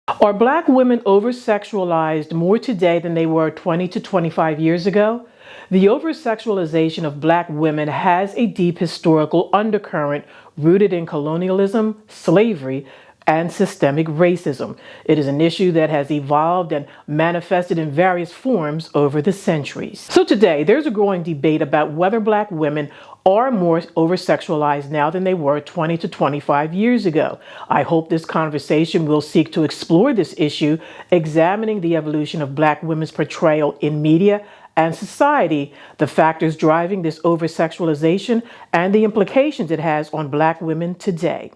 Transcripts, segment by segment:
Are Black women over-sexualized more today than they were 20 to 25 years ago? The over-sexualization of Black women has a deep historical undercurrent rooted in colonialism, slavery, and systemic racism. It is an issue that has evolved and manifested in various forms over the centuries. So today, there's a growing debate about whether Black women are more over-sexualized now than they were 20 to 25 years ago. I hope this conversation will seek to explore this issue, examining the evolution of Black women's portrayal in media and society, the factors driving this over-sexualization, and the implications it has on Black women today.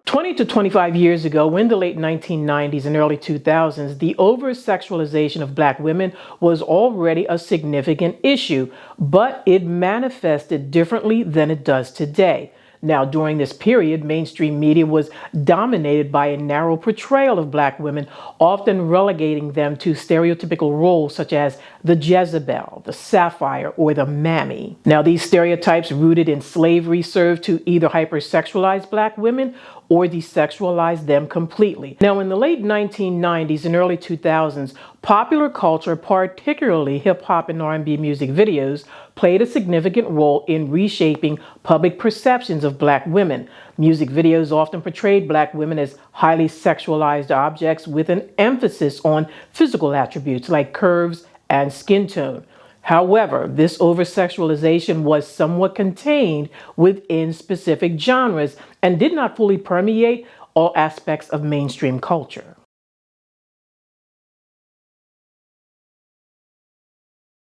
20 to 25 years ago, in the late 1990s and early 2000s, the over-sexualization of Black women was already a significant issue, but it manifested differently than it does today. Now, during this period, mainstream media was dominated by a narrow portrayal of Black women, often relegating them to stereotypical roles such as the Jezebel, the Sapphire, or the Mammy. Now, these stereotypes rooted in slavery served to either hypersexualize Black women or desexualize them completely. Now, in the late 1990s and early 2000s, popular culture, particularly hip-hop and R&B music videos, played a significant role in reshaping public perceptions of Black women. Music videos often portrayed Black women as highly sexualized objects with an emphasis on physical attributes like curves and skin tone. However, this over-sexualization was somewhat contained within specific genres and did not fully permeate all aspects of mainstream culture.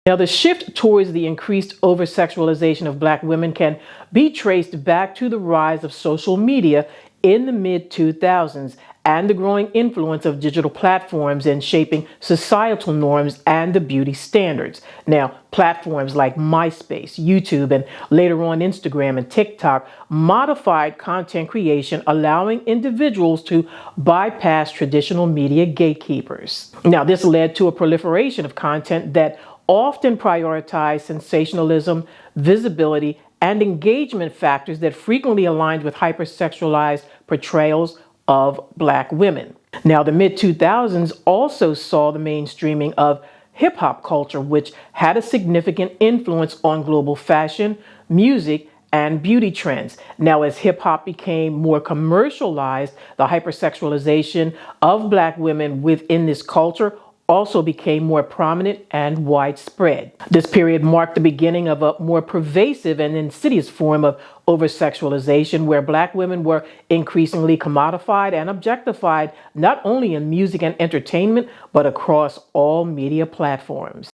Now, the shift towards the increased over-sexualization of Black women can be traced back to the rise of social media in the mid-2000s and the growing influence of digital platforms in shaping societal norms and the beauty standards. Now, platforms like MySpace, YouTube, and later on Instagram and TikTok modified content creation, allowing individuals to bypass traditional media gatekeepers. Now, this led to a proliferation of content that often prioritized sensationalism, visibility, and engagement factors that frequently aligned with hypersexualized portrayals of Black women. Now, the mid-2000s also saw the mainstreaming of hip-hop culture, which had a significant influence on global fashion, music, and beauty trends. Now, as hip-hop became more commercialized, the hypersexualization of Black women within this culture also became more prominent and widespread. This period marked the beginning of a more pervasive and insidious form of over-sexualization, where Black women were increasingly commodified and objectified, not only in music and entertainment, but across all media platforms.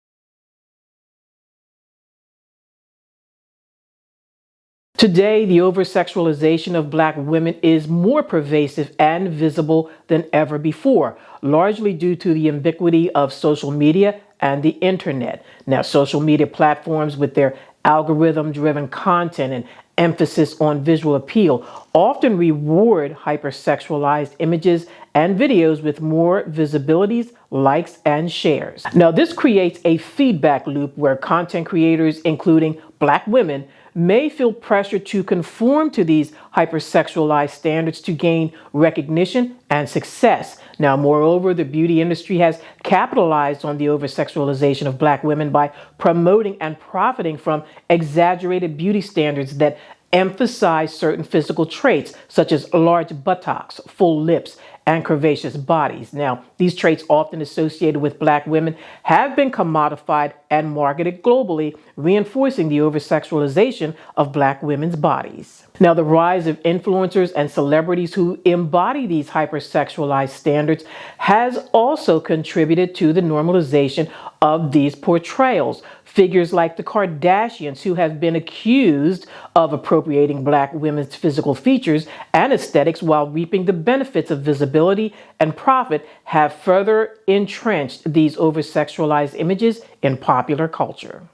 Today, the over-sexualization of Black women is more pervasive and visible than ever before, largely due to the ubiquity of social media and the internet. Now, social media platforms, with their algorithm-driven content and emphasis on visual appeal, often reward hypersexualized images and videos with more visibilities, likes, and shares. Now, this creates a feedback loop where content creators, including Black women, may feel pressure to conform to these hypersexualized standards to gain recognition and success. Now, moreover, the beauty industry has capitalized on the over-sexualization of Black women by promoting and profiting from exaggerated beauty standards that emphasize certain physical traits, such as large buttocks, full lips, and curvaceous bodies. Now, these traits, often associated with Black women, have been commodified and marketed globally, reinforcing the over-sexualization of Black women's bodies. Now, the rise of influencers and celebrities who embody these hypersexualized standards has also contributed to the normalization of these portrayals. Figures like the Kardashians, who have been accused of appropriating Black women's physical features and aesthetics while reaping the benefits of visibility and profit, have further entrenched these over-sexualized images in popular culture.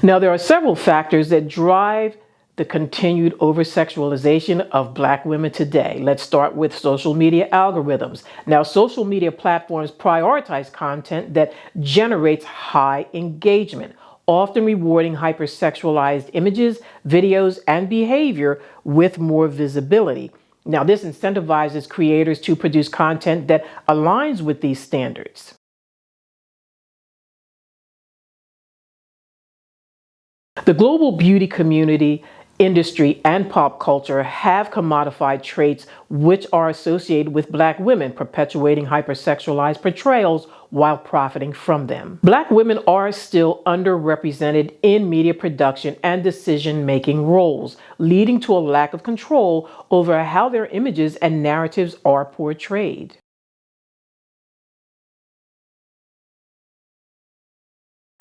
Now, there are several factors that drive the continued over-sexualization of Black women today. Let's start with social media algorithms. Now, social media platforms prioritize content that generates high engagement, often rewarding hypersexualized images, videos, and behavior with more visibility. Now, this incentivizes creators to produce content that aligns with these standards. The global beauty community, industry, and pop culture have commodified traits which are associated with Black women, perpetuating hypersexualized portrayals while profiting from them. Black women are still underrepresented in media production and decision-making roles, leading to a lack of control over how their images and narratives are portrayed.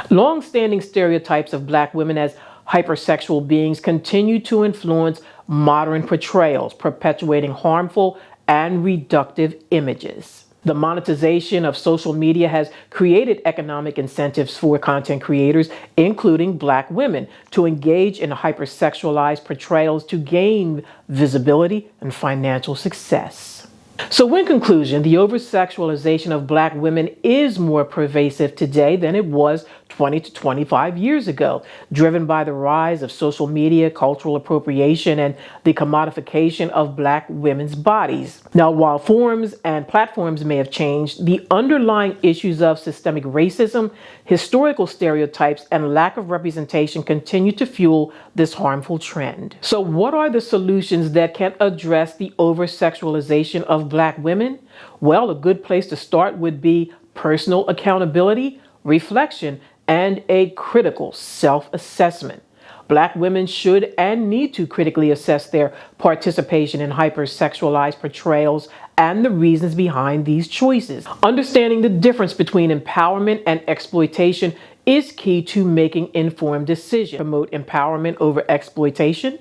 Long-standing stereotypes of Black women as hypersexual beings continue to influence modern portrayals, perpetuating harmful and reductive images. The monetization of social media has created economic incentives for content creators, including Black women, to engage in hypersexualized portrayals to gain visibility and financial success. So in conclusion, the over-sexualization of Black women is more pervasive today than it was 20 to 25 years ago, driven by the rise of social media, cultural appropriation, and the commodification of Black women's bodies. Now, while forms and platforms may have changed, the underlying issues of systemic racism, historical stereotypes, and lack of representation continue to fuel this harmful trend. So what are the solutions that can address the over-sexualization of Black women? Well, a good place to start would be personal accountability, reflection, and a critical self-assessment. Black women should and need to critically assess their participation in hypersexualized portrayals and the reasons behind these choices. Understanding the difference between empowerment and exploitation is key to making informed decisions. Promote empowerment over exploitation.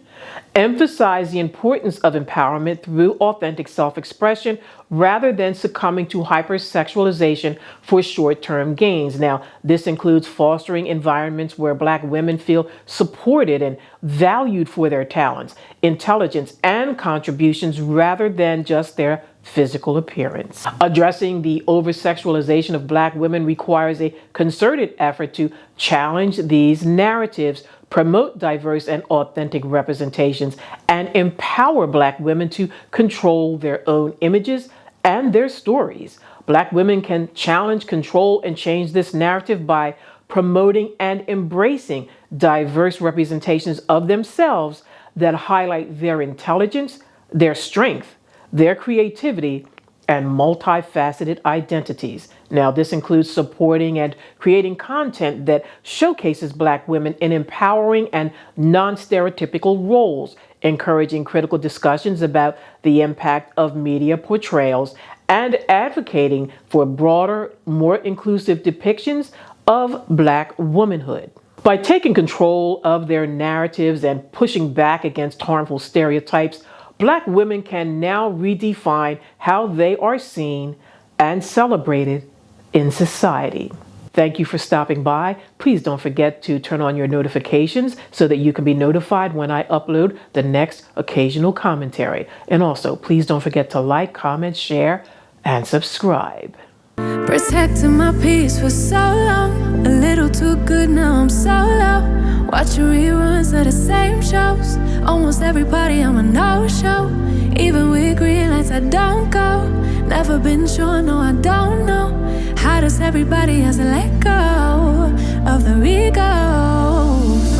Emphasize the importance of empowerment through authentic self-expression rather than succumbing to hypersexualization for short-term gains. Now, this includes fostering environments where Black women feel supported and valued for their talents, intelligence, and contributions rather than just their physical appearance. Addressing the over-sexualization of Black women requires a concerted effort to challenge these narratives, promote diverse and authentic representations, and empower Black women to control their own images and their stories. Black women can challenge, control, and change this narrative by promoting and embracing diverse representations of themselves that highlight their intelligence, their strength, their creativity, and multifaceted identities. Now, this includes supporting and creating content that showcases Black women in empowering and non-stereotypical roles, encouraging critical discussions about the impact of media portrayals, and advocating for broader, more inclusive depictions of Black womanhood. By taking control of their narratives and pushing back against harmful stereotypes, Black women can now redefine how they are seen and celebrated in society. Thank you for stopping by. Please don't forget to turn on your notifications so that you can be notified when I upload the next occasional commentary. And also, please don't forget to like, comment, share, and subscribe. Protecting my peace for so long, a little too good, now I'm so low. Watching reruns of the same shows, almost every party I'm a no-show. Even with green lights I don't go. Never been sure, no I don't know. How does everybody else let go of their ego?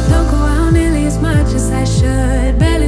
Don't go out nearly as much as I should. Better